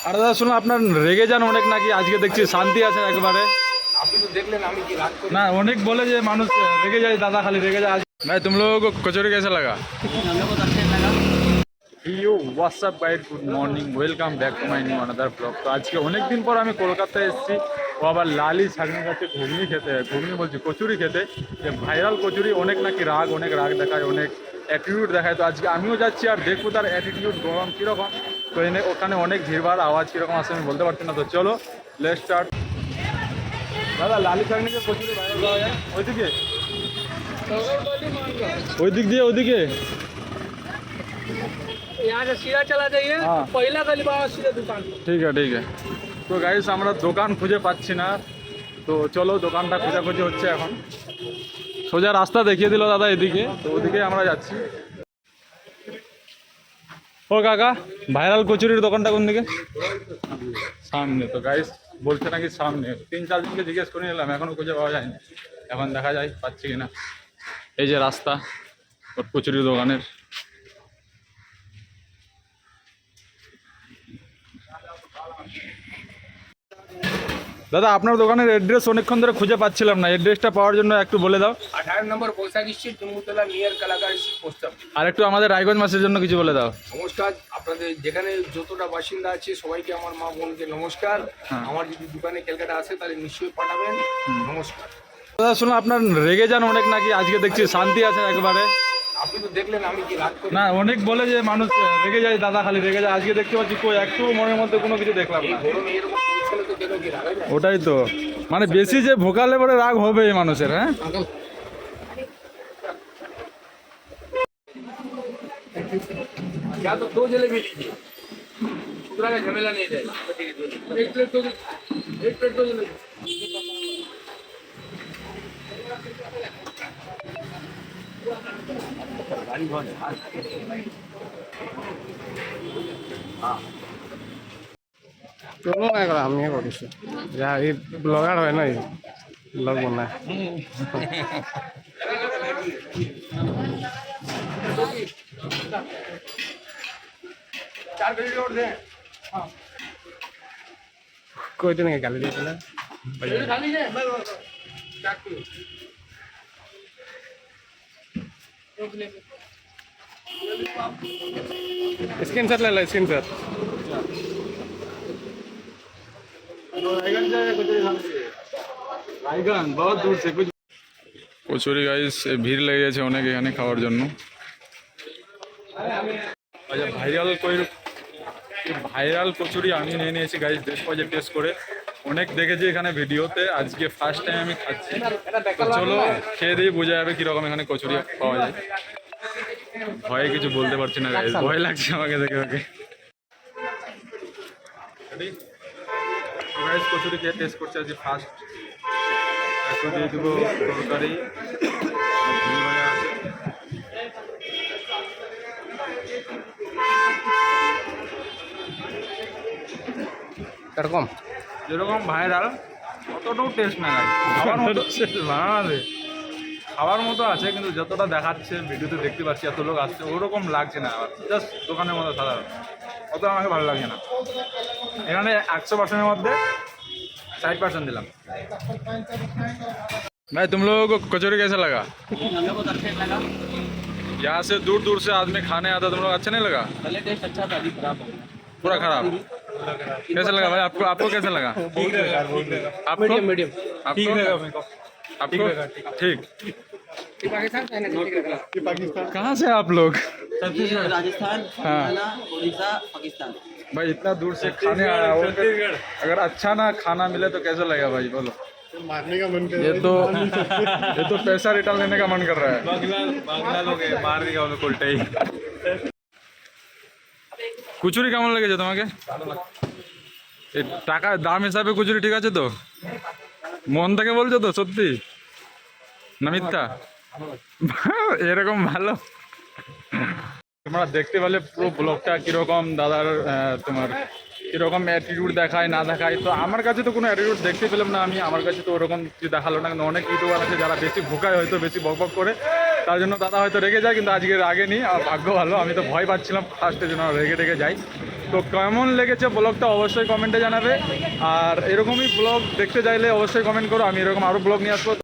আর দাদা শুনুন, আপনার রেগে যান অনেক নাকি? আজকে দেখছি শান্তি আছে একবারে। আপনি তো দেখলেন আমি কি রাগ করি না, অনেক বলে যে মানুষ রেগে যায়, দাদা খালি রেগে যায়। ভাই तुम लोगों को कचौरी कैसा लगा? You WhatsApp guide, good morning, welcome back to my new another blog. তো আজকে অনেক দিন পর আমি কলকাতায় এসেছি, ও আবার লালি ছাগনি কাছে ঘুগনি খেতে, ঘুগনি বলছি কচুরি খেতে। যে ভাইরাল কচুরি, অনেক নাকি অনেক রাগ দেখায়, অনেক অ্যাটিটিউড দেখায়। তো আজকে আমিও যাচ্ছি আর দেখবো তার অ্যাটিটিউড গরম কীরকম। তো ওখানে অনেক ভিড়ভাড়, আওয়াজ কীরকম আসে আমি বলতে পারছি না। তো চলো লেটস স্টার্ট। দাদা লালি ছাগনিকে কচুরি ভাইরাল পাওয়া যায় ওইদিকে, ওই দিক দিয়ে, ওইদিকে यहाँ से सीधा चला जाइए हाँ। पहला गली बाबा सीधे दुकान ঠিক আছে ঠিক আছে। তো গাইস আমরা দোকান খুঁজে পাচ্ছি না, তো চলো দোকানটা খোঁজাখুঁজি হচ্ছে এখন। সোজা রাস্তা দেখিয়ে দিল দাদা এদিকে, তো ওদিকে আমরা যাচ্ছি। ও কাকা, ভাইরাল কচুরির দোকানটা কোন দিকে? সামনে। তো গাইস বলছে নাকি সামনে, 3-4 দিনকে জিজ্ঞেস করে নিলাম, এখনো খুঁজে পাওয়া যায়নি। এখন দেখা যায় পাচ্ছি কিনা। এই যে রাস্তা ওর কচুরির দোকানের। দাদা আপনার দোকানের অ্যাড্রেস অনেকক্ষণ ধরে খুঁজে পাচ্ছিলাম না, অ্যাড্রেসটা পাওয়ার জন্য একটু বলে দাও। 18 নম্বর বৈশাখ স্ট্রিট জম্মুতলা নিয়ার কালাকার পোস্ট অফিস। আর একটু আমাদের রায়গঞ্জ মাসের জন্য কিছু বলে দাও। নমস্কার, আপনাদের যেখানে যতটা বাসিন্দা আছে সবাইকে আমার মা বোনকে নমস্কার। হ্যাঁ। আমার যদি দোকানে ক্যালকাটা আসে তাহলে নিশ্চয়ই পাঠাবেন। নমস্কার। দাদা শুনুন, আপনার রেগে যান অনেক নাকি? আজকে দেখছি শান্তি আছে একবারে। আপনি তো দেখলেন আমি কি রাগ করি না, অনেক বলে যে মানুষ রেগে যায়, দাদা খালি রেগে যায়। আজকে দেখতে পাচ্ছি কই একটু মনের মধ্যে কোনো কিছু দেখলাম না। গরমে এরকম পরিস্থিতি তো কেন কি রাগ হয় না? ওটাই তো, মানে বেশি যে ভোকালে পরে রাগ হবে এই মানুষের। হ্যাঁ या तो 2 जलेबी लीजिए, दूसरा का झमेला नहीं जाएगा। एक प्लेट दो, एक प्लेट दो जलेबी। কোনো নাই কৰা আমিহে কৰিছোঁ। এই ব্লগাৰ হয় ন, ব্লগ বনায়। चार गली और दे। কৈ তেনেকৈ গালি দি পেলাই खाली है স্ক্ৰীনশ্বট লৈ লয়, স্ক্ৰীনশ্বট। রায়গঞ্জ বহুত দূর সে কচুরি গাইস ভিড় লেগে গেছে অনেক এখানে খাওয়ার জন্য। আচ্ছা ভাইরাল কচুরি আমি নিয়ে নিয়েছি গাইস, দেখবো যে টেস্ট করে। অনেক দেখেছি এখানে ভিডিওতে, আজকে ফার্স্ট টাইম আমি খাচ্ছি। তো চলো খেয়ে দিয়ে বোঝা যাবে কিরকম এখানে কচুরি পাওয়া যায়। ভয়ে কিছু বলতে পারছি না গাইস, ভয় লাগছে আমাকে দেখে ওকে। গাইস কচুরি খেয়ে টেস্ট করছি আজকে ফার্স্ট। একটু দিয়ে দেবো তরকারি, ঝুড়ি ভাজা আছে। এরকম যেরকম ভাইরাল অতটাও টেস্ট না গাইস, খাবার মতো বানাবে, খাবার মতো আছে, কিন্তু যতটা দেখাচ্ছে ভিডিওতে দেখতে পাচ্ছি এত লোক আসছে ওরকম লাগছে না। আবার জাস্ট দোকানের মতো সাধারণ, অত আমাকে ভালো লাগছে না। এখানে 100%-এর মধ্যে 60% दिलम। भाई तुम लोगों को कचौरी कैसा लगा? हमें बहुत अच्छा लगा। यहाँ से दूर दूर से आदमी खाने आता, तुम लोग अच्छा नहीं लगा? पहले टेस्ट अच्छा था, अभी खराब हो गया। पूरा खराब। कैसा लगा भाई आपको? आपको कैसा लगा? आपको मीडियम आपको आपको ठीक। पाकिस्तान से है ना? कहाँ से आप लोग? ये राजस्थान, हाँ। हरियाणा, उड़ीसा, पाकिस्तान। भाई इतना दूर से खाने आया हो, अगर अच्छा ना खाना मिले तो कैसा लगेगा भाई बोलो? মারনে কা মন ये तो पैसा रिटर्न लेने का मन कर रहा है। बांग्ला लोग मार दिया उन्हें उल्टा ही। কচুরি কেমন লেগেছে তোমাকে? এই টাকা দাম হিসাবে কচুরি ঠিক আছে তো? মন থেকে বলছো তো সত্যি না মিথ্যা? এরকম ভালো। তোমরা দেখতে পেলে পুরো ব্লগটা কিরকম দাদার তোমার কিরকম অ্যাটিটিউড দেখায় না দেখায়। তো আমার কাছে তো কোনো অ্যাটিটিউড দেখতে পেলাম না আমি, আমার কাছে তো ওরকম কিছু দেখালো না। কিন্তু অনেক ইউটিউবার আছে যারা বেশি ভোকায়, হয়তো বেশি বকবক করে, তার জন্য দাদা হয়তো রেগে যায়। কিন্তু আজকে রাগে নি, আর ভাগ্য ভালো, আমি তো ভয় পাচ্ছিলাম ফার্স্টের জন্য রেগে যাই। তো কেমন লেগেছে ব্লগটা অবশ্যই কমেন্টে জানাবে, আর এরকমই ব্লগ দেখতে চাইলে অবশ্যই কমেন্ট করো, আমি এরকম আরও ব্লগ নিয়ে আসবো।